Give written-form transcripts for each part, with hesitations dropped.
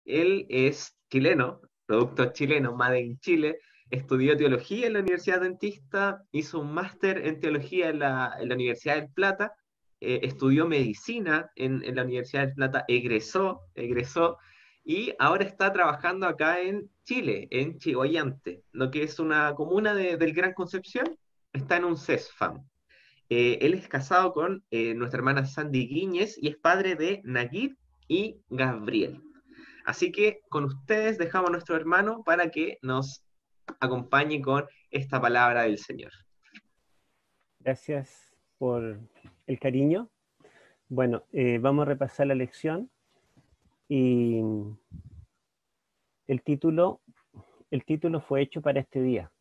Él es chileno, producto chileno, Made in Chile, estudió teología en la Universidad Dentista, hizo un máster en teología en la Universidad del Plata, estudió medicina en la Universidad del Plata, egresó, y ahora está trabajando acá en Chile, en Chihuayante, lo que es una comuna del Gran Concepción, está en un CESFAM. Él es casado con nuestra hermana Sandy Guíñez y es padre de Naguib y Gabriel. Así que con ustedes dejamos a nuestro hermano para que nos acompañe con esta palabra del Señor. Gracias por el cariño. Bueno, vamos a repasar la lección y el título, el título fue hecho para este día.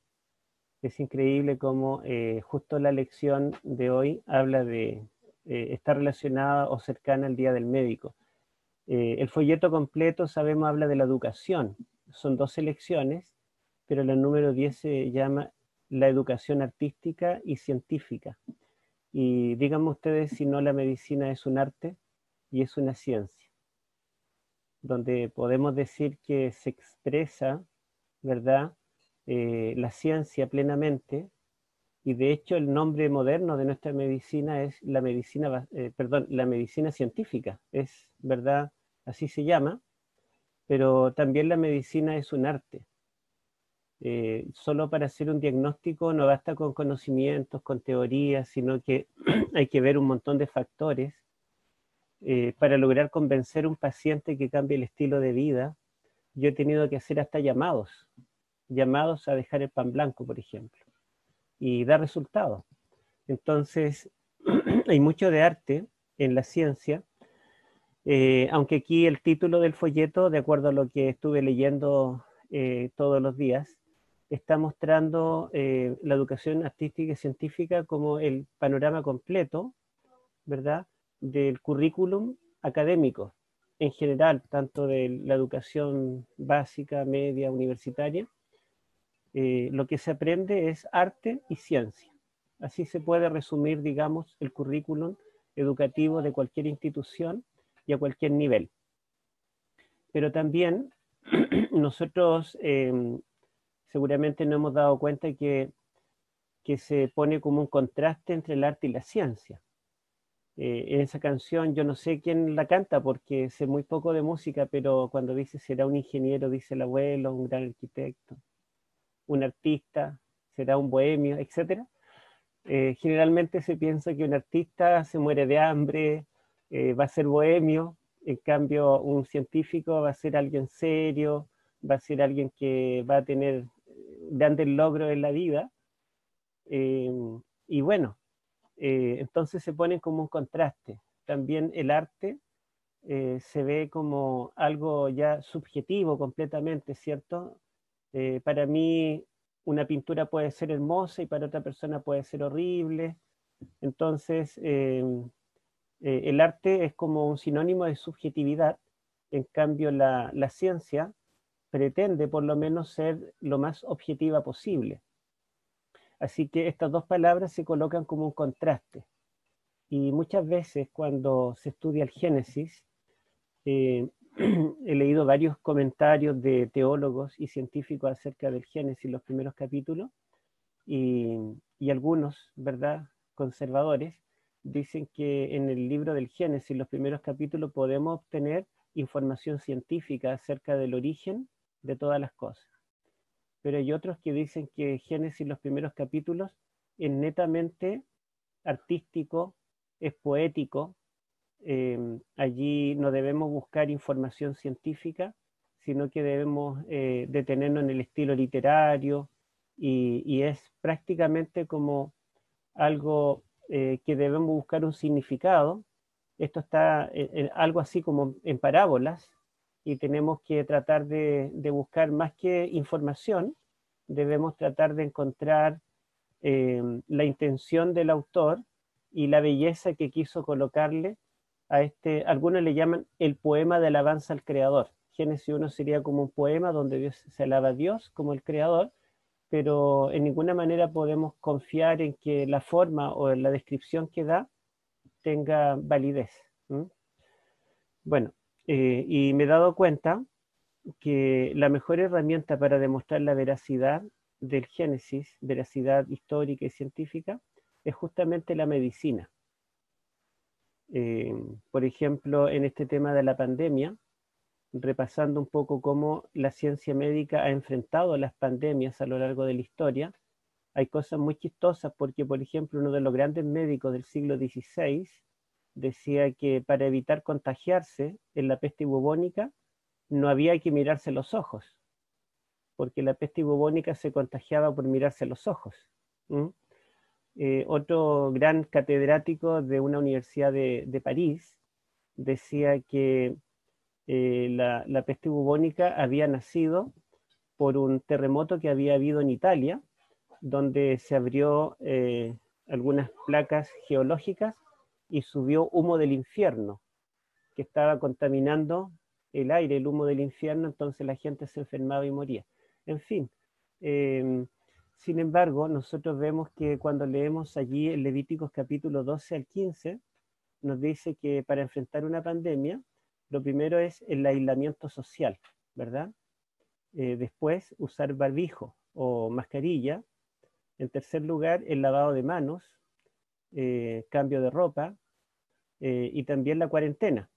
Es increíble cómo justo la lección de hoy habla de, está relacionada o cercana al Día del Médico. El folleto completo, sabemos, habla de la educación. Son 12 lecciones, pero la número 10 se llama la educación artística y científica. Y díganme ustedes si no la medicina es un arte y es una ciencia, donde podemos decir que se expresa, ¿verdad? La ciencia plenamente, y de hecho el nombre moderno de nuestra medicina es la medicina, la medicina científica, es, ¿verdad? Así se llama, pero también la medicina es un arte. Solo para hacer un diagnóstico no basta con conocimientos, con teorías, sino que hay que ver un montón de factores para lograr convencer a un paciente que cambie el estilo de vida. Yo he tenido que hacer hasta llamados a dejar el pan blanco, por ejemplo, y da resultados. Entonces, hay mucho de arte en la ciencia, aunque aquí el título del folleto, de acuerdo a lo que estuve leyendo todos los días, está mostrando la educación artística y científica como el panorama completo, ¿verdad?, del currículum académico en general, tanto de la educación básica, media, universitaria. Lo que se aprende es arte y ciencia. Así se puede resumir, digamos, el currículum educativo de cualquier institución y a cualquier nivel. Pero también nosotros seguramente nos hemos dado cuenta que se pone como un contraste entre el arte y la ciencia. En esa canción yo no sé quién la canta porque sé muy poco de música, pero cuando dice será un ingeniero, dice el abuelo, un gran arquitecto, un artista, será un bohemio, etc. Generalmente se piensa que un artista se muere de hambre, va a ser bohemio, en cambio un científico va a ser alguien serio, va a ser alguien que va a tener grandes logros en la vida. Eh, y bueno, entonces se ponen como un contraste. También el arte se ve como algo ya subjetivo completamente, ¿cierto? Para mí una pintura puede ser hermosa y para otra persona puede ser horrible. Entonces, el arte es como un sinónimo de subjetividad. En cambio, la ciencia pretende por lo menos ser lo más objetiva posible. Así que estas dos palabras se colocan como un contraste. Y muchas veces cuando se estudia el Génesis, eh, he leído varios comentarios de teólogos y científicos acerca del Génesis, los primeros capítulos, y algunos, ¿verdad?, conservadores, dicen que en el libro del Génesis, los primeros capítulos, podemos obtener información científica acerca del origen de todas las cosas. Pero hay otros que dicen que Génesis, los primeros capítulos, es netamente artístico, es poético. Allí no debemos buscar información científica, sino que debemos detenernos en el estilo literario y es prácticamente como algo que debemos buscar un significado. Esto está algo así como en parábolas y tenemos que tratar de buscar más que información, debemos tratar de encontrar la intención del autor y la belleza que quiso colocarle a este, algunos le llaman el poema de alabanza al creador. Génesis 1 sería como un poema donde Dios, se alaba a Dios como el creador, pero en ninguna manera podemos confiar en que la forma o la descripción que da tenga validez. ¿Mm? Bueno, y me he dado cuenta que la mejor herramienta para demostrar la veracidad del Génesis, veracidad histórica y científica, es justamente la medicina. Por ejemplo, en este tema de la pandemia, repasando un poco cómo la ciencia médica ha enfrentado las pandemias a lo largo de la historia, hay cosas muy chistosas porque, por ejemplo, uno de los grandes médicos del siglo XVI decía que para evitar contagiarse en la peste bubónica no había que mirarse los ojos, porque la peste bubónica se contagiaba por mirarse los ojos. ¿Mm? Otro gran catedrático de una universidad de París decía que la peste bubónica había nacido por un terremoto que había habido en Italia, donde se abrió algunas placas geológicas y subió humo del infierno, que estaba contaminando el aire, el humo del infierno, entonces la gente se enfermaba y moría. En fin, eh, sin embargo, nosotros vemos que cuando leemos allí en Levíticos capítulo 12 al 15, nos dice que para enfrentar una pandemia, lo primero es el aislamiento social, ¿verdad? Después, usar barbijo o mascarilla. En tercer lugar, el lavado de manos, cambio de ropa y también la cuarentena,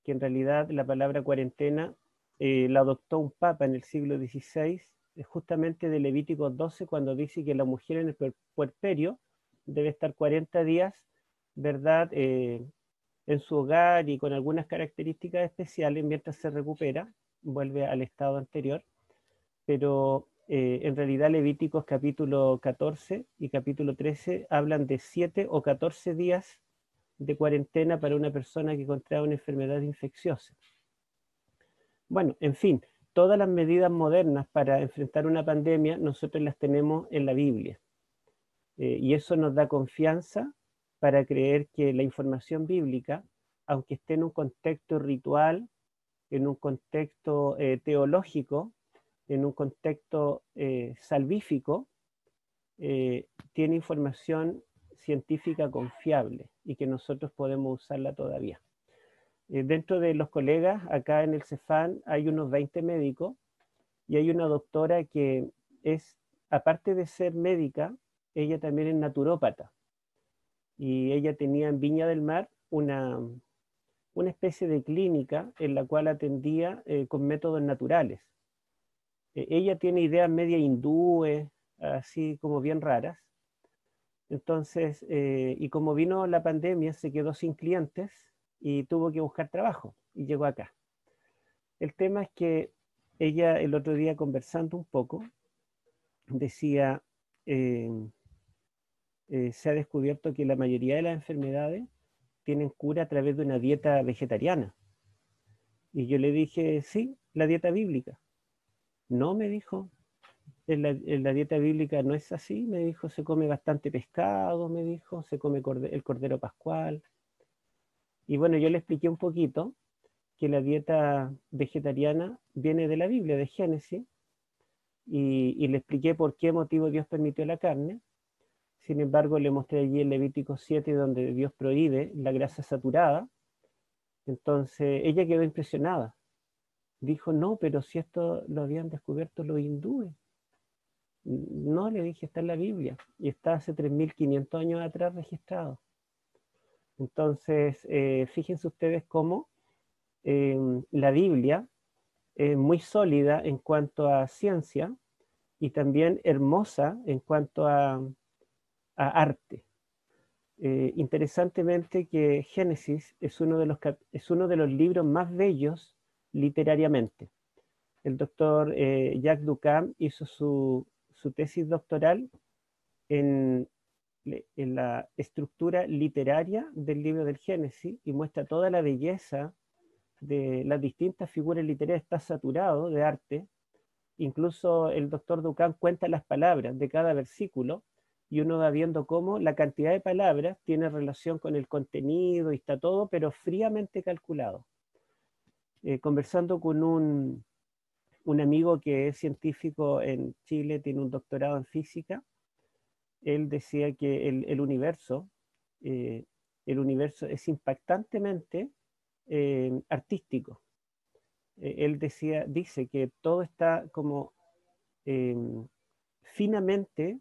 que en realidad la palabra cuarentena la adoptó un papa en el siglo XVI, justamente de Levítico 12, cuando dice que la mujer en el puerperio debe estar 40 días, ¿verdad? En su hogar y con algunas características especiales mientras se recupera, vuelve al estado anterior, pero en realidad Levíticos capítulo 14 y capítulo 13 hablan de 7 o 14 días de cuarentena para una persona que contrae una enfermedad infecciosa. Bueno, en fin, todas las medidas modernas para enfrentar una pandemia nosotros las tenemos en la Biblia. Y eso nos da confianza para creer que la información bíblica, aunque esté en un contexto ritual, en un contexto teológico, en un contexto salvífico, tiene información científica confiable y que nosotros podemos usarla todavía. Dentro de los colegas, acá en el Cefán hay unos 20 médicos y hay una doctora que es, aparte de ser médica, ella también es naturópata. Y ella tenía en Viña del Mar una especie de clínica en la cual atendía con métodos naturales. Ella tiene ideas media hindúes, así como bien raras. Entonces, y como vino la pandemia, se quedó sin clientes y tuvo que buscar trabajo y llegó acá. El tema es que ella el otro día conversando un poco decía, eh, se ha descubierto que la mayoría de las enfermedades tienen cura a través de una dieta vegetariana. Y yo le dije, sí, la dieta bíblica. No, me dijo, en la dieta bíblica no es así, me dijo, se come bastante pescado, me dijo, se come el cordero pascual. Y bueno, yo le expliqué un poquito que la dieta vegetariana viene de la Biblia, de Génesis, y le expliqué por qué motivo Dios permitió la carne. Sin embargo, le mostré allí en Levítico 7, donde Dios prohíbe la grasa saturada. Entonces, ella quedó impresionada. Dijo, no, pero si esto lo habían descubierto los hindúes. No, le dije, está en la Biblia y está hace 3.500 años atrás registrado. Entonces, fíjense ustedes cómo la Biblia es muy sólida en cuanto a ciencia y también hermosa en cuanto a arte. Interesantemente que Génesis es uno de los libros más bellos literariamente. El doctor Jacques Duchamp hizo su tesis doctoral en, en la estructura literaria del libro del Génesis y muestra toda la belleza de las distintas figuras literarias, está saturado de arte. Incluso el doctor Duchamp cuenta las palabras de cada versículo y uno va viendo cómo la cantidad de palabras tiene relación con el contenido y está todo, pero fríamente calculado. Conversando con un amigo que es científico en Chile, tiene un doctorado en física, él decía que el universo es impactantemente artístico. él dice que todo está como finamente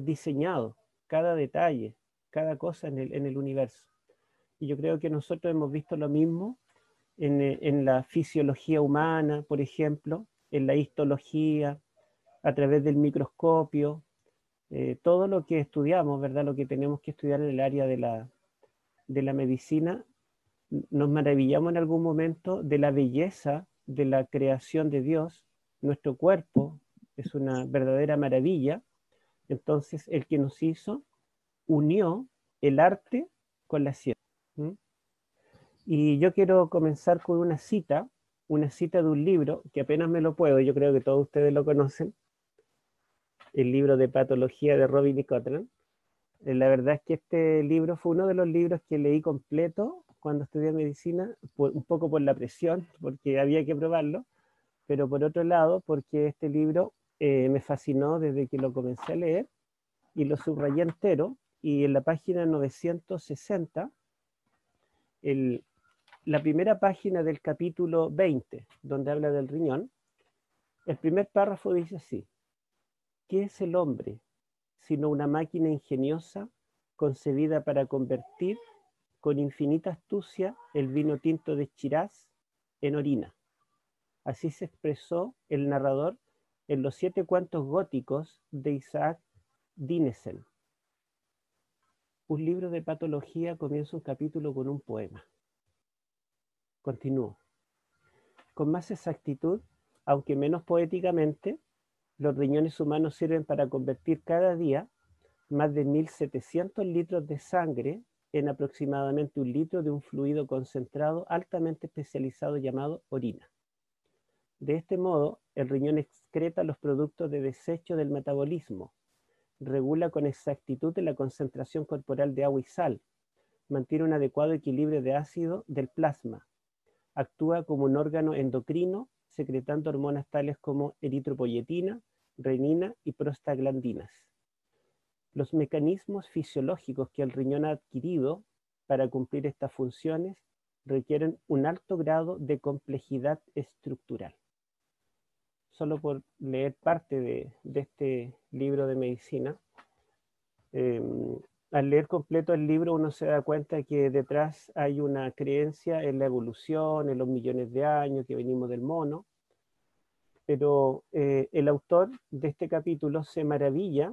diseñado, cada detalle, cada cosa en el universo. Y yo creo que nosotros hemos visto lo mismo en la fisiología humana, por ejemplo, en la histología, a través del microscopio, todo lo que estudiamos, ¿verdad? Lo que tenemos que estudiar en el área de la medicina, nos maravillamos en algún momento de la belleza de la creación de Dios. Nuestro cuerpo es una verdadera maravilla. Entonces, el que nos hizo unió el arte con la ciencia. ¿Mm? Y yo quiero comenzar con una cita de un libro que apenas me lo puedo, yo creo que todos ustedes lo conocen, el libro de patología de Robin y Cotran. La verdad es que este libro fue uno de los libros que leí completo cuando estudié medicina, un poco por la presión, porque había que probarlo, pero por otro lado, porque este libro me fascinó desde que lo comencé a leer y lo subrayé entero, y en la página 960, la primera página del capítulo 20, donde habla del riñón, el primer párrafo dice así: ¿qué es el hombre sino una máquina ingeniosa concebida para convertir con infinita astucia el vino tinto de Shiraz en orina? Así se expresó el narrador en los 7 cuentos góticos de Isaac Dinesen. Un libro de patología comienza un capítulo con un poema. Continúo. Con más exactitud, aunque menos poéticamente, los riñones humanos sirven para convertir cada día más de 1.700 litros de sangre en aproximadamente 1 litro de un fluido concentrado altamente especializado llamado orina. De este modo, el riñón excreta los productos de desecho del metabolismo, regula con exactitud la concentración corporal de agua y sal, mantiene un adecuado equilibrio de ácido del plasma, actúa como un órgano endocrino, secretando hormonas tales como eritropoyetina, renina y prostaglandinas. Los mecanismos fisiológicos que el riñón ha adquirido para cumplir estas funciones requieren un alto grado de complejidad estructural. Solo por leer parte de este libro de medicina, al leer completo el libro uno se da cuenta que detrás hay una creencia en la evolución, en los millones de años que venimos del mono, pero el autor de este capítulo se maravilla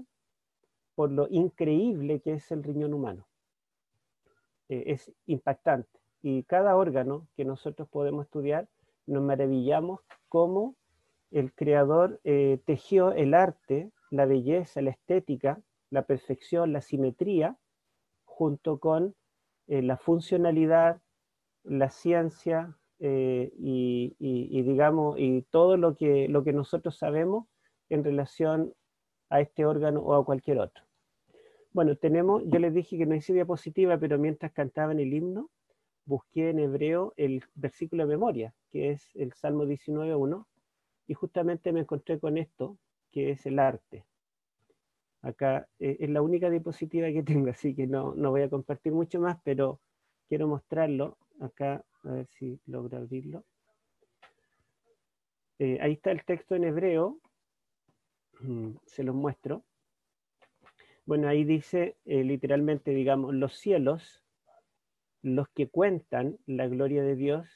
por lo increíble que es el riñón humano. Es impactante. Y cada órgano que nosotros podemos estudiar, nos maravillamos cómo el creador tejió el arte, la belleza, la estética, la perfección, la simetría, junto con la funcionalidad, la ciencia digamos, y todo lo que nosotros sabemos en relación a este órgano o a cualquier otro. Bueno, yo les dije que no hice diapositiva, pero mientras cantaban el himno, busqué en hebreo el versículo de memoria, que es el Salmo 19:1, y justamente me encontré con esto, que es el arte. Acá es la única diapositiva que tengo, así que no voy a compartir mucho más, pero quiero mostrarlo. Acá, a ver si logro abrirlo. Ahí está el texto en hebreo, se los muestro. Bueno, ahí dice literalmente, digamos, los cielos, los que cuentan la gloria de Dios,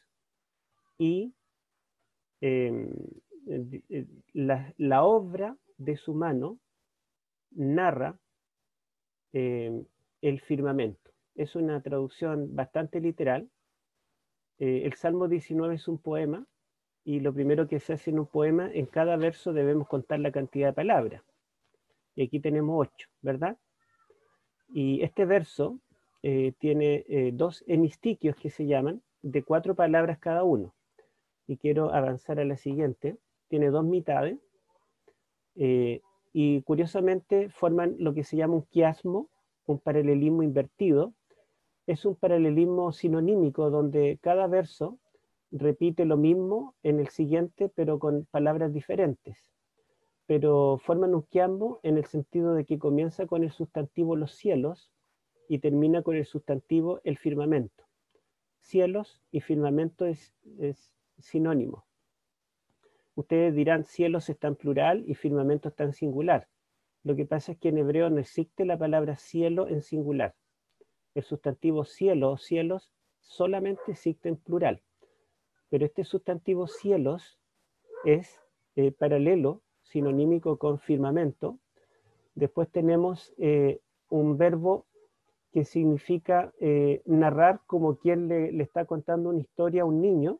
y la obra de su mano narra el firmamento. Es una traducción bastante literal. El Salmo 19 es un poema, y lo primero que se hace en un poema, en cada verso debemos contar la cantidad de palabras. Y aquí tenemos 8, ¿verdad? Y este verso tiene 2 hemistiquios que se llaman, de 4 palabras cada uno. Y quiero avanzar a la siguiente. Tiene 2 mitades. Y curiosamente forman lo que se llama un quiasmo, un paralelismo invertido. Es un paralelismo sinonímico donde cada verso repite lo mismo en el siguiente, pero con palabras diferentes. Pero forman un quiasmo en el sentido de que comienza con el sustantivo los cielos y termina con el sustantivo el firmamento. Cielos y firmamento sinónimos. Ustedes dirán cielos está en plural y firmamento está en singular. Lo que pasa es que en hebreo no existe la palabra cielo en singular. El sustantivo cielo o cielos solamente existe en plural. Pero este sustantivo cielos es paralelo, sinonímico con firmamento. Después tenemos un verbo que significa narrar como quien le está contando una historia a un niño,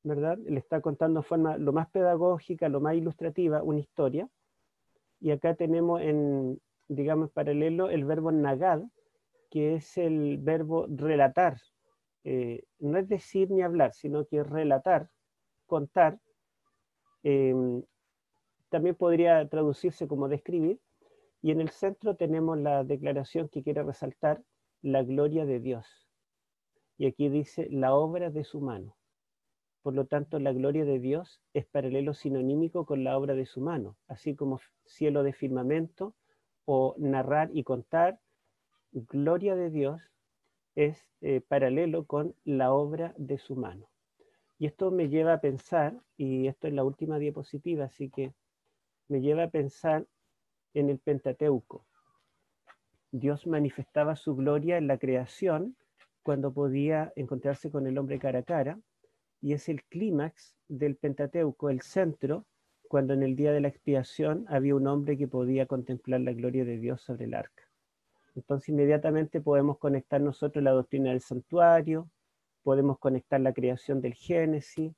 ¿verdad? Le está contando de forma lo más pedagógica, lo más ilustrativa, una historia. Y acá tenemos digamos, paralelo el verbo nagad, que es el verbo relatar. No es decir ni hablar, sino que relatar, contar. También podría traducirse como describir. Y en el centro tenemos la declaración que quiere resaltar la gloria de Dios. Y aquí dice la obra de su mano. Por lo tanto, la gloria de Dios es paralelo sinonímico con la obra de su mano, así como cielo de firmamento o narrar y contar. Gloria de Dios es paralelo con la obra de su mano. Y esto me lleva a pensar, y esto es la última diapositiva, así que me lleva a pensar en el Pentateuco. Dios manifestaba su gloria en la creación cuando podía encontrarse con el hombre cara a cara, y es el clímax del Pentateuco, el centro, cuando en el día de la expiación había un hombre que podía contemplar la gloria de Dios sobre el arca. Entonces inmediatamente podemos conectar nosotros la doctrina del santuario, podemos conectar la creación del Génesis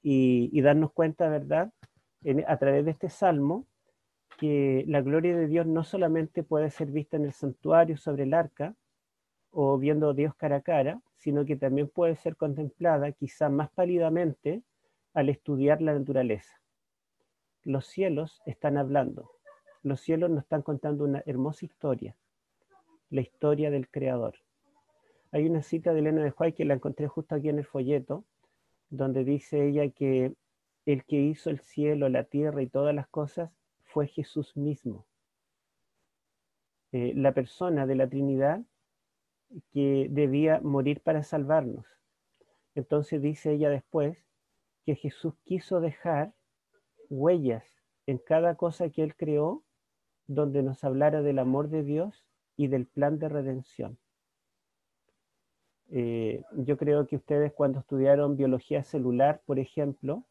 y darnos cuenta, ¿verdad?, a través de este salmo, que la gloria de Dios no solamente puede ser vista en el santuario sobre el arca o viendo a Dios cara a cara, sino que también puede ser contemplada quizá más pálidamente al estudiar la naturaleza. Los cielos están hablando, los cielos nos están contando una hermosa historia, la historia del Creador. Hay una cita de Elena de White que la encontré justo aquí en el folleto, donde dice ella que el que hizo el cielo, la tierra y todas las cosas fue Jesús mismo. La persona de la Trinidad que debía morir para salvarnos. Entonces dice ella después que Jesús quiso dejar huellas en cada cosa que Él creó, donde nos hablara del amor de Dios y del plan de redención. Yo creo que ustedes cuando estudiaron biología celular, por ejemplo,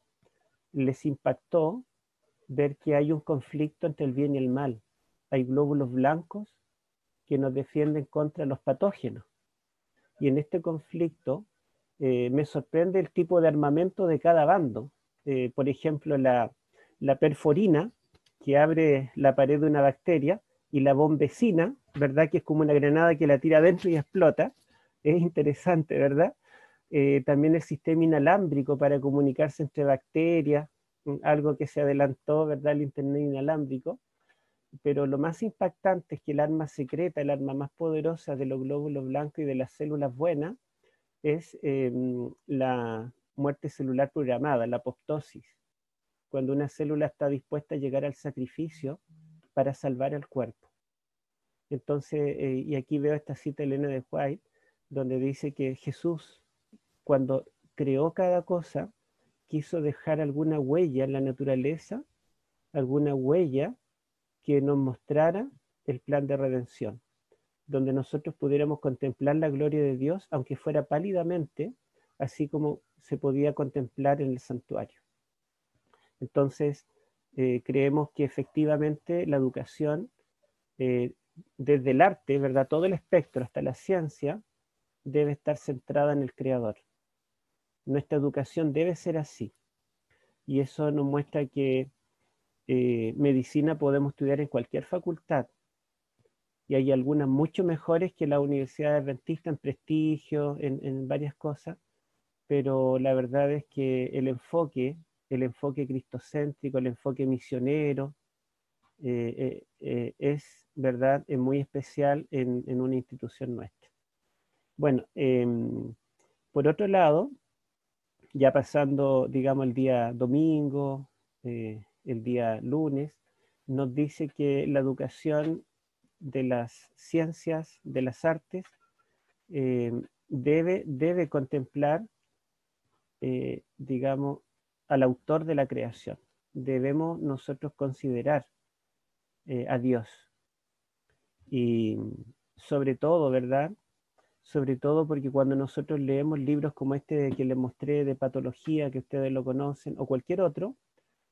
les impactó ver que hay un conflicto entre el bien y el mal. Hay glóbulos blancos que nos defienden contra los patógenos. Y en este conflicto me sorprende el tipo de armamento de cada bando. Por ejemplo, la perforina, que abre la pared de una bacteria, y la bombecina, ¿verdad?, que es como una granada que la tira adentro y explota. Es interesante, ¿verdad? También el sistema inalámbrico para comunicarse entre bacterias, algo que se adelantó, ¿verdad?, el internet inalámbrico. Pero lo más impactante es que el arma secreta, el arma más poderosa de los glóbulos blancos y de las células buenas, es la muerte celular programada, la apoptosis, cuando una célula está dispuesta a llegar al sacrificio para salvar al cuerpo. Entonces, y aquí veo esta cita de Elena de White, donde dice que Jesús, cuando creó cada cosa, quiso dejar alguna huella en la naturaleza, alguna huella que nos mostrara el plan de redención, donde nosotros pudiéramos contemplar la gloria de Dios, aunque fuera pálidamente, así como se podía contemplar en el santuario. Entonces, creemos que efectivamente la educación, desde el arte, ¿verdad?, todo el espectro hasta la ciencia, debe estar centrada en el Creador. Nuestra educación debe ser así. Y eso nos muestra que medicina podemos estudiar en cualquier facultad, y hay algunas mucho mejores que la Universidad Adventista en prestigio, en varias cosas, pero la verdad es que el enfoque cristocéntrico, el enfoque misionero, es, ¿verdad?, es muy especial en una institución nuestra. Bueno, por otro lado, ya pasando, digamos, el día domingo, el día lunes, nos dice que la educación de las ciencias, de las artes, debe contemplar digamos, al autor de la creación. Debemos nosotros considerar a Dios. Y sobre todo, ¿verdad? Sobre todo porque cuando nosotros leemos libros como este que les mostré de patología, que ustedes lo conocen, o cualquier otro,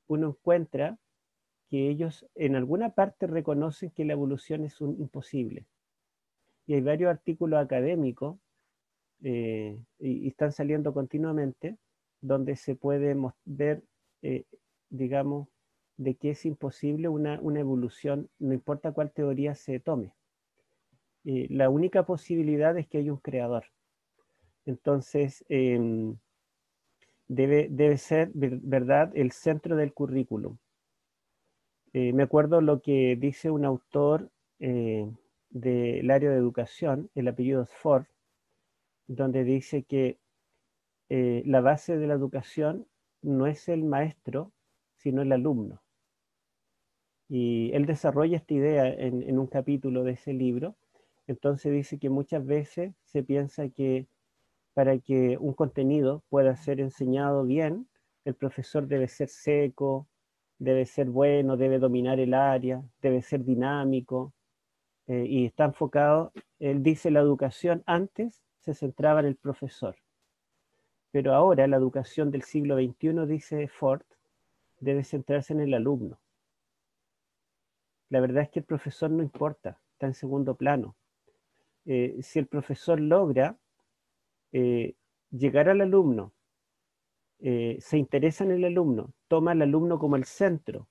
uno encuentra que ellos en alguna parte reconocen que la evolución es imposible. Y hay varios artículos académicos, y están saliendo continuamente, donde se puede ver, eh, digamos, de que es imposible una evolución, no importa cuál teoría se tome. La única posibilidad es que haya un creador. Entonces, debe ser, ¿verdad?, el centro del currículum. Me acuerdo lo que dice un autor del área de educación, el apellido es Ford, donde dice que la base de la educación no es el maestro, sino el alumno. Y él desarrolla esta idea en un capítulo de ese libro. Entonces dice que muchas veces se piensa que para que un contenido pueda ser enseñado bien, el profesor debe ser seco, debe ser bueno, debe dominar el área, debe ser dinámico, y está enfocado, él dice, la educación antes se centraba en el profesor, pero ahora la educación del siglo XXI, dice Ford, debe centrarse en el alumno. La verdad es que el profesor no importa, está en segundo plano. Si el profesor logra eh, llegar al alumno, se interesa en el alumno, toma al alumno como el centro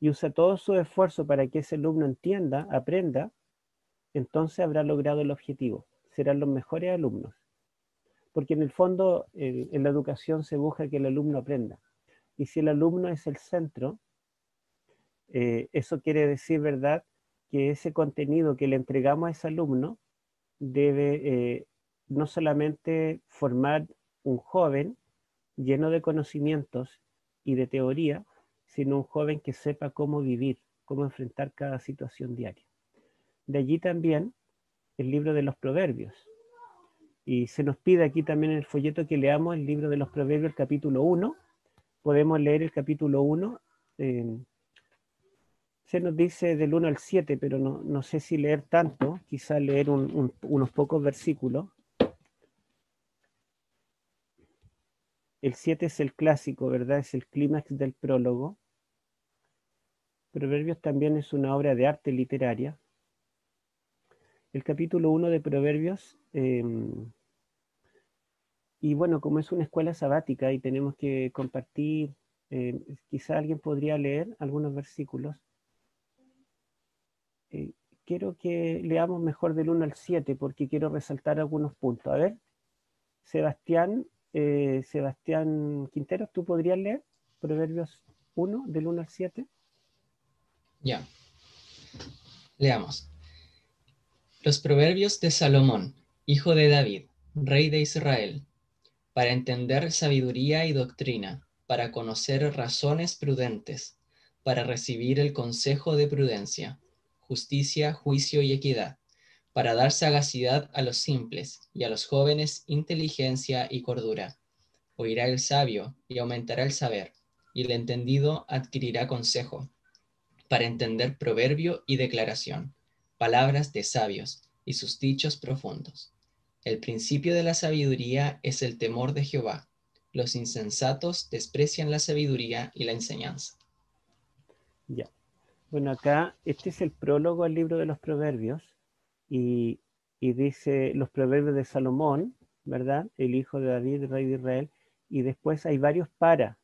y usa todo su esfuerzo para que ese alumno entienda, aprenda, entonces habrá logrado el objetivo. Serán los mejores alumnos. Porque en el fondo, en la educación se busca que el alumno aprenda. Y si el alumno es el centro, eso quiere decir, ¿verdad?, que ese contenido que le entregamos a ese alumno debe no solamente formar un joven lleno de conocimientos y de teoría, sino un joven que sepa cómo vivir, cómo enfrentar cada situación diaria. De allí también el libro de los Proverbios. Y se nos pide aquí también en el folleto que leamos el libro de los Proverbios, el capítulo 1. Podemos leer el capítulo 1. Se nos dice del 1 al 7, pero no sé si leer tanto, quizá leer unos pocos versículos. El 7 es el clásico, ¿verdad? Es el clímax del prólogo. Proverbios también es una obra de arte literaria. El capítulo 1 de Proverbios, y bueno, como es una escuela sabática y tenemos que compartir, quizá alguien podría leer algunos versículos. Quiero que leamos mejor del 1 al 7 porque quiero resaltar algunos puntos. A ver, Sebastián Quinteros, ¿tú podrías leer Proverbios 1 del 1 al 7? Ya, leamos. Los proverbios de Salomón, hijo de David, rey de Israel, para entender sabiduría y doctrina, para conocer razones prudentes, para recibir el consejo de prudencia, justicia, juicio y equidad, para dar sagacidad a los simples y a los jóvenes inteligencia y cordura. Oirá el sabio y aumentará el saber, y el entendido adquirirá consejo, para entender proverbio y declaración, palabras de sabios y sus dichos profundos. El principio de la sabiduría es el temor de Jehová. Los insensatos desprecian la sabiduría y la enseñanza. Ya. Bueno, acá este es el prólogo al libro de los Proverbios y, y dice los Proverbios de Salomón, ¿verdad? El hijo de David, rey de Israel. Y después hay varios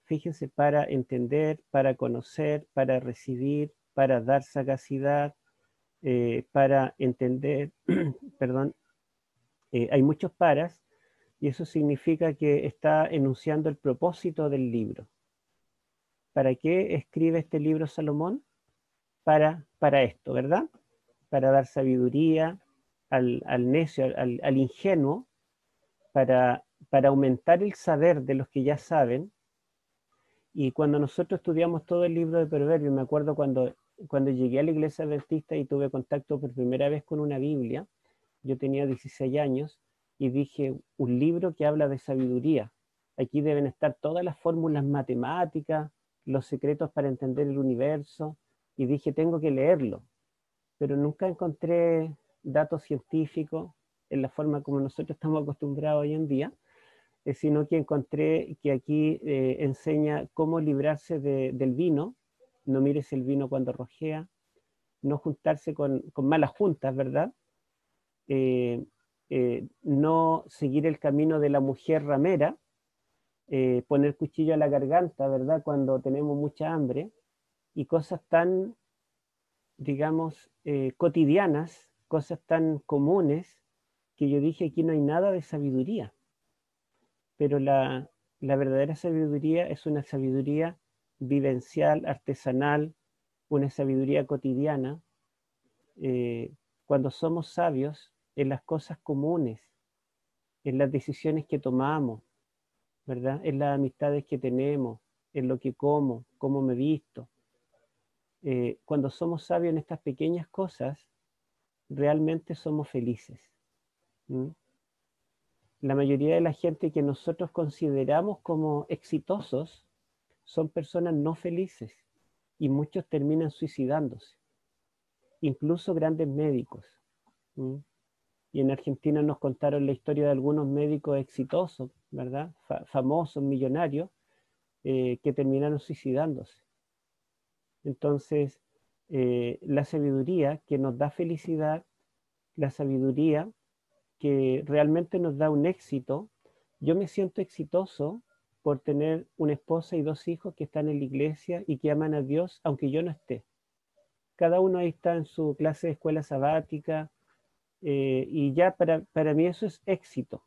fíjense, para entender, para conocer, para recibir, para dar sagacidad, para entender, perdón, hay muchos paras y eso significa que está enunciando el propósito del libro. ¿Para qué escribe este libro Salomón? Para esto, ¿verdad? Para dar sabiduría al necio, al ingenuo, para aumentar el saber de los que ya saben. Y cuando nosotros estudiamos todo el libro de Proverbios, me acuerdo cuando llegué a la iglesia adventista y tuve contacto por primera vez con una Biblia, yo tenía 16 años y dije, un libro que habla de sabiduría. Aquí deben estar todas las fórmulas matemáticas, los secretos para entender el universo, y dije, tengo que leerlo, pero nunca encontré datos científicos en la forma como nosotros estamos acostumbrados hoy en día, sino que encontré que aquí enseña cómo librarse del vino. No mires el vino cuando rojea, no juntarse con malas juntas, ¿verdad? No seguir el camino de la mujer ramera, poner cuchillo a la garganta, ¿verdad? Cuando tenemos mucha hambre, y cosas tan, digamos, cotidianas, cosas tan comunes, que yo dije, aquí no hay nada de sabiduría, pero la verdadera sabiduría es una sabiduría vivencial, artesanal, una sabiduría cotidiana. Cuando somos sabios en las cosas comunes, en las decisiones que tomamos, ¿verdad? En las amistades que tenemos, en lo que como, cómo me visto. Cuando somos sabios en estas pequeñas cosas, realmente somos felices. ¿Mm? La mayoría de la gente que nosotros consideramos como exitosos son personas no felices, y muchos terminan suicidándose, incluso grandes médicos. ¿Mm? Y en Argentina nos contaron la historia de algunos médicos exitosos, ¿verdad? Famosos, millonarios, que terminaron suicidándose. Entonces, la sabiduría que nos da felicidad, la sabiduría que realmente nos da un éxito. Yo me siento exitoso por tener una esposa y 2 hijos que están en la iglesia y que aman a Dios, aunque yo no esté. Cada uno ahí está en su clase de escuela sabática, y ya para mí eso es éxito.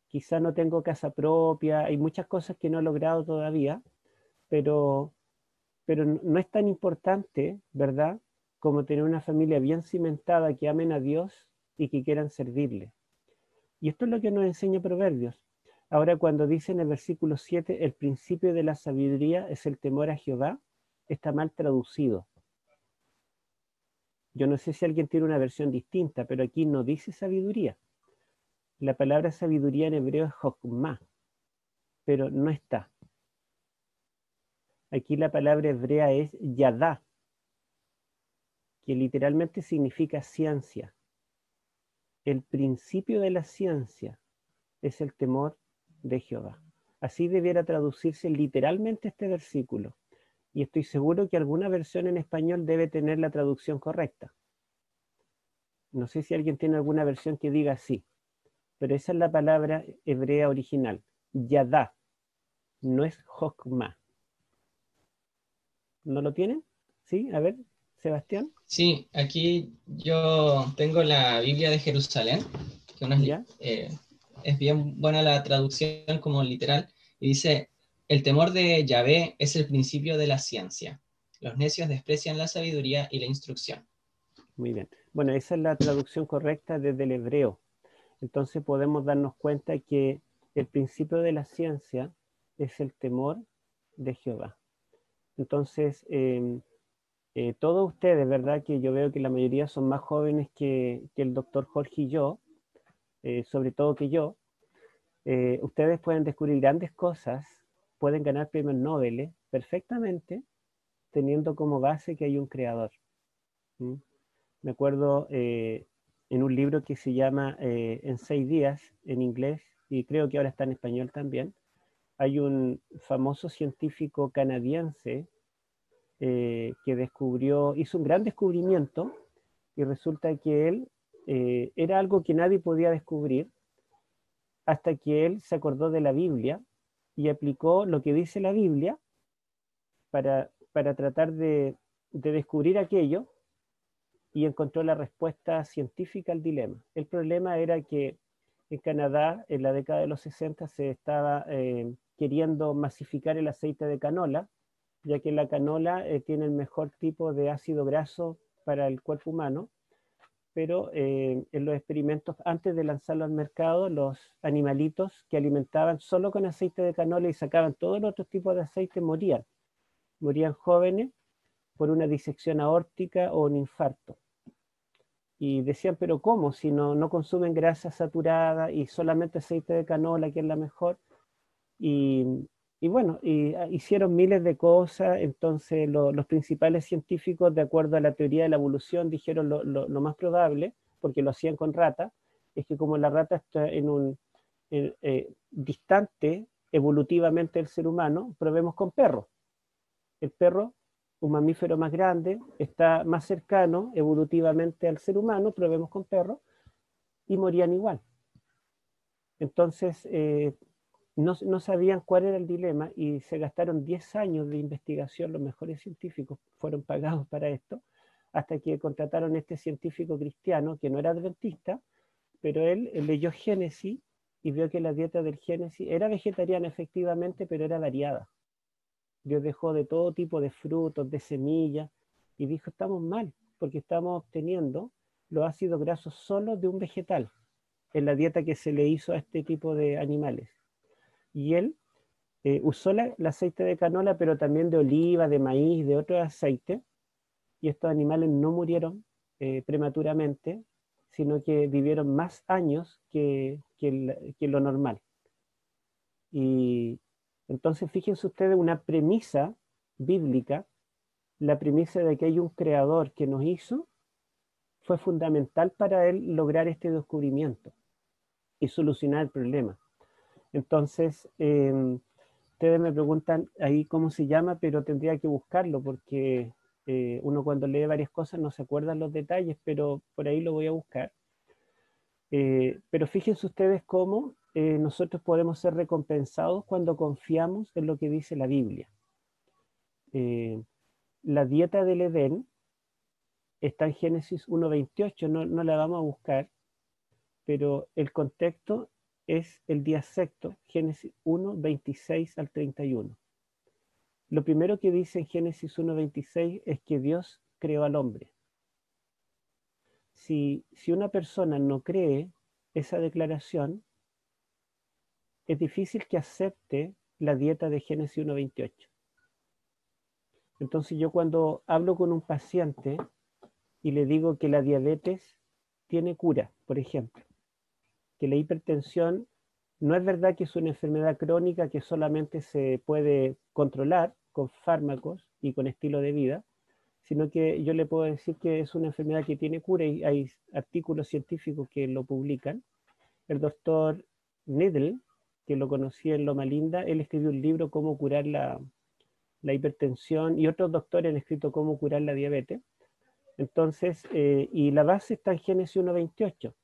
Quizá no tengo casa propia, hay muchas cosas que no he logrado todavía, pero, pero no es tan importante, ¿verdad?, como tener una familia bien cimentada, que amen a Dios y que quieran servirle. Y esto es lo que nos enseña Proverbios. Ahora, cuando dice en el versículo 7, el principio de la sabiduría es el temor a Jehová, está mal traducido. Yo no sé si alguien tiene una versión distinta, pero aquí no dice sabiduría. La palabra sabiduría en hebreo es jokmah, pero no está. Aquí la palabra hebrea es yadá, que literalmente significa ciencia. El principio de la ciencia es el temor de Jehová. Así debiera traducirse literalmente este versículo. Y estoy seguro que alguna versión en español debe tener la traducción correcta. No sé si alguien tiene alguna versión que diga así, pero esa es la palabra hebrea original. Yadá, no es jokmah. ¿No lo tienen? ¿Sí? A ver, Sebastián. Sí, aquí yo tengo la Biblia de Jerusalén, que ¿Ya? es bien buena la traducción como literal, y dice, el temor de Yahvé es el principio de la ciencia. Los necios desprecian la sabiduría y la instrucción. Muy bien. Bueno, esa es la traducción correcta desde el hebreo. Entonces podemos darnos cuenta que el principio de la ciencia es el temor de Jehová. Entonces, todos ustedes, ¿verdad? Que yo veo que la mayoría son más jóvenes que el doctor Jorge y yo, sobre todo que yo. Ustedes pueden descubrir grandes cosas, pueden ganar premios Nobel perfectamente, teniendo como base que hay un creador. ¿Mm? Me acuerdo en un libro que se llama En 6 días, en inglés, y creo que ahora está en español también. Hay un famoso científico canadiense que hizo un gran descubrimiento, y resulta que él era algo que nadie podía descubrir, hasta que él se acordó de la Biblia y aplicó lo que dice la Biblia para tratar de descubrir aquello, y encontró la respuesta científica al dilema. El problema era que en Canadá, en la década de los 60, se estaba queriendo masificar el aceite de canola, ya que la canola tiene el mejor tipo de ácido graso para el cuerpo humano, pero en los experimentos, antes de lanzarlo al mercado, los animalitos que alimentaban solo con aceite de canola y sacaban todos los otros tipos de aceite morían jóvenes por una disección aórtica o un infarto. Y decían, pero ¿cómo? Si no consumen grasa saturada y solamente aceite de canola, que es la mejor. Y, y bueno, hicieron miles de cosas. Entonces los principales científicos, de acuerdo a la teoría de la evolución, dijeron lo más probable, porque lo hacían con ratas, es que como la rata está en un distante evolutivamente del ser humano, probemos con perros. El perro, un mamífero más grande, está más cercano evolutivamente al ser humano, probemos con perros, y morían igual. Entonces, no sabían cuál era el dilema y se gastaron 10 años de investigación, los mejores científicos fueron pagados para esto, hasta que contrataron a este científico cristiano, que no era adventista, pero él leyó Génesis y vio que la dieta del Génesis era vegetariana efectivamente, pero era variada. Dios dejó de todo tipo de frutos, de semillas, y dijo, estamos mal, porque estamos obteniendo los ácidos grasos solo de un vegetal, en la dieta que se le hizo a este tipo de animales. Y él usó el aceite de canola, pero también de oliva, de maíz, de otro aceite, y estos animales no murieron prematuramente, sino que vivieron más años que lo normal. Y entonces fíjense ustedes una premisa bíblica, la premisa de que hay un creador que nos hizo, fue fundamental para él lograr este descubrimiento y solucionar el problema. Entonces, ustedes me preguntan ahí cómo se llama, pero tendría que buscarlo porque uno cuando lee varias cosas no se acuerdan los detalles, pero por ahí lo voy a buscar. Pero fíjense ustedes cómo nosotros podemos ser recompensados cuando confiamos en lo que dice la Biblia. La dieta del Edén está en Génesis 1:28, no la vamos a buscar, pero el contexto es el día sexto, Génesis 1:26 al 31. Lo primero que dice en Génesis 1:26 es que Dios creó al hombre. Si una persona no cree esa declaración, es difícil que acepte la dieta de Génesis 1:28. Entonces yo cuando hablo con un paciente y le digo que la diabetes tiene cura, por ejemplo, que la hipertensión no es verdad que es una enfermedad crónica que solamente se puede controlar con fármacos y con estilo de vida, sino que yo le puedo decir que es una enfermedad que tiene cura y hay artículos científicos que lo publican. El doctor Needle, que lo conocí en Loma Linda, él escribió un libro, Cómo curar la hipertensión, y otros doctores han escrito Cómo curar la diabetes. Entonces, y la base está en Génesis 1:28,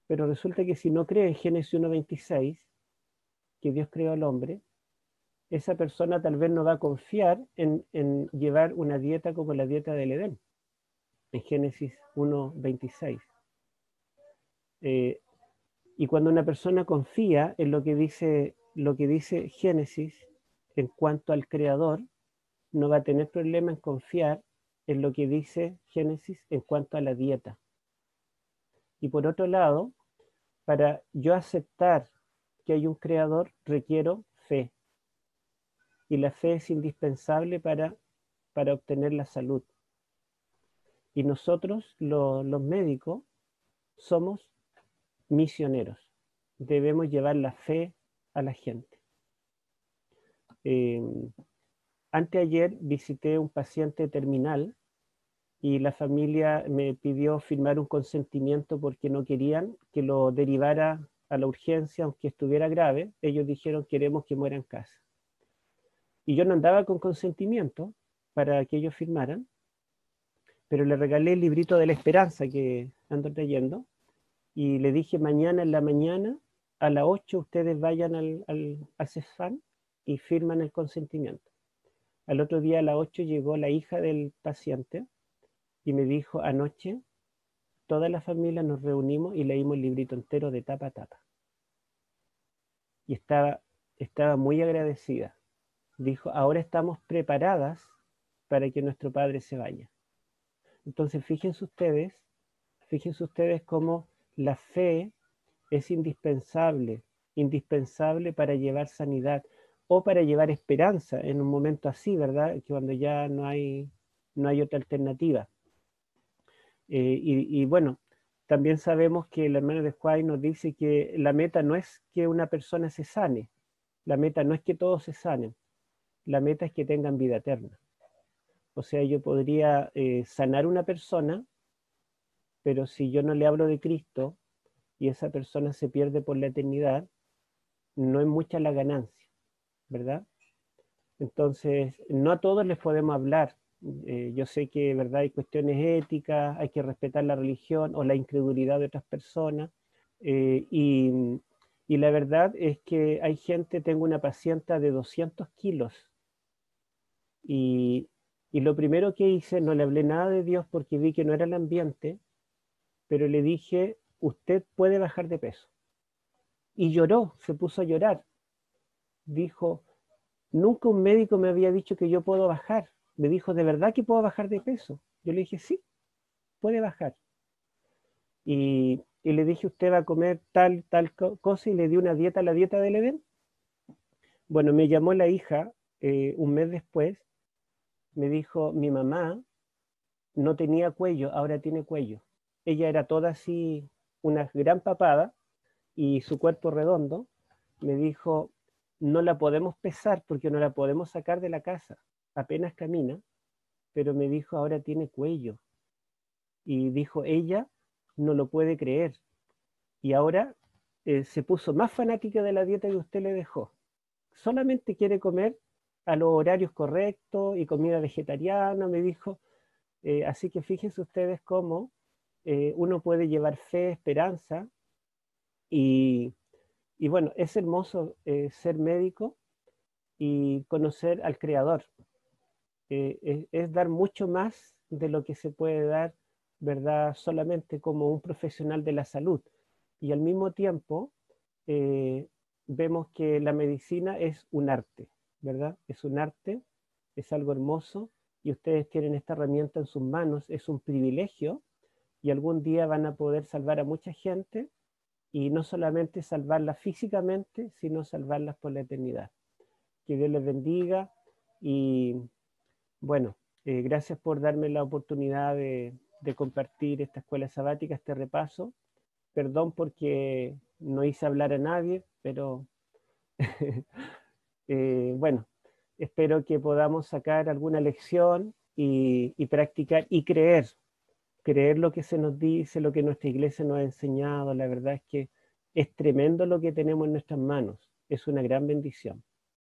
pero resulta que si no cree en Génesis 1:26, que Dios creó al hombre, esa persona tal vez no va a confiar en llevar una dieta como la dieta del Edén, en Génesis 1:26. Y cuando una persona confía en lo que dice Génesis en cuanto al Creador, no va a tener problema en confiar en lo que dice Génesis en cuanto a la dieta. Y por otro lado, para yo aceptar que hay un creador, requiero fe. Y la fe es indispensable para obtener la salud. Y nosotros, los médicos, somos misioneros. Debemos llevar la fe a la gente. Anteayer visité un paciente terminal y la familia me pidió firmar un consentimiento porque no querían que lo derivara a la urgencia, aunque estuviera grave. Ellos dijeron, queremos que muera en casa. Y yo no andaba con consentimiento para que ellos firmaran, pero le regalé el librito de la esperanza que ando trayendo y le dije, mañana en la mañana a las 8 ustedes vayan al CESFAM y firman el consentimiento. Al otro día a las 8 llegó la hija del paciente y me dijo, anoche toda la familia nos reunimos y leímos el librito entero de tapa a tapa. Y estaba muy agradecida. Dijo, ahora estamos preparadas para que nuestro padre se vaya. Entonces fíjense ustedes cómo la fe es indispensable para llevar sanidad o para llevar esperanza en un momento así, ¿verdad? Que cuando ya no hay otra alternativa. Y bueno, también sabemos que el hermano de Juárez nos dice que la meta no es que una persona se sane, La meta no es que todos se sanen, la meta es que tengan vida eterna. O sea, yo podría sanar una persona, pero si yo no le hablo de Cristo y esa persona se pierde por la eternidad, no es mucha la ganancia, ¿verdad? Entonces, no a todos les podemos hablar. Yo sé que, ¿verdad?, hay cuestiones éticas, hay que respetar la religión o la incredulidad de otras personas. eh, y, y la verdad es que hay gente, tengo una paciente de 200 kilos y, y lo primero que hice, no le hablé nada de Dios porque vi que no era el ambiente, pero le dije, usted puede bajar de peso. Y lloró, se puso a llorar. Dijo, nunca un médico me había dicho que yo puedo bajar. Me dijo, ¿de verdad que puedo bajar de peso? Yo le dije, sí, puede bajar. Y le dije, usted va a comer tal cosa y le di una dieta, la dieta del Edén. Bueno, me llamó la hija un mes después, me dijo, mi mamá no tenía cuello, ahora tiene cuello. Ella era toda así, una gran papada y su cuerpo redondo. Me dijo, no la podemos pesar porque no la podemos sacar de la casa, apenas camina, pero me dijo, ahora tiene cuello. Y dijo, ella no lo puede creer. Y ahora se puso más fanática de la dieta que usted le dejó. Solamente quiere comer a los horarios correctos y comida vegetariana, me dijo. Así que fíjense ustedes cómo uno puede llevar fe, esperanza y, y bueno, es hermoso ser médico y conocer al Creador. Es dar mucho más de lo que se puede dar, ¿verdad? Solamente como un profesional de la salud. Y al mismo tiempo, eh, vemos que la medicina es un arte, ¿verdad? Es un arte, es algo hermoso y ustedes tienen esta herramienta en sus manos, es un privilegio y algún día van a poder salvar a mucha gente y no solamente salvarlas físicamente, sino salvarlas por la eternidad. Que Dios les bendiga y bueno, gracias por darme la oportunidad de compartir esta escuela sabática, este repaso. Perdón porque no hice hablar a nadie, pero bueno, espero que podamos sacar alguna lección y practicar y creer lo que se nos dice, lo que nuestra iglesia nos ha enseñado. La verdad es que es tremendo lo que tenemos en nuestras manos, es una gran bendición.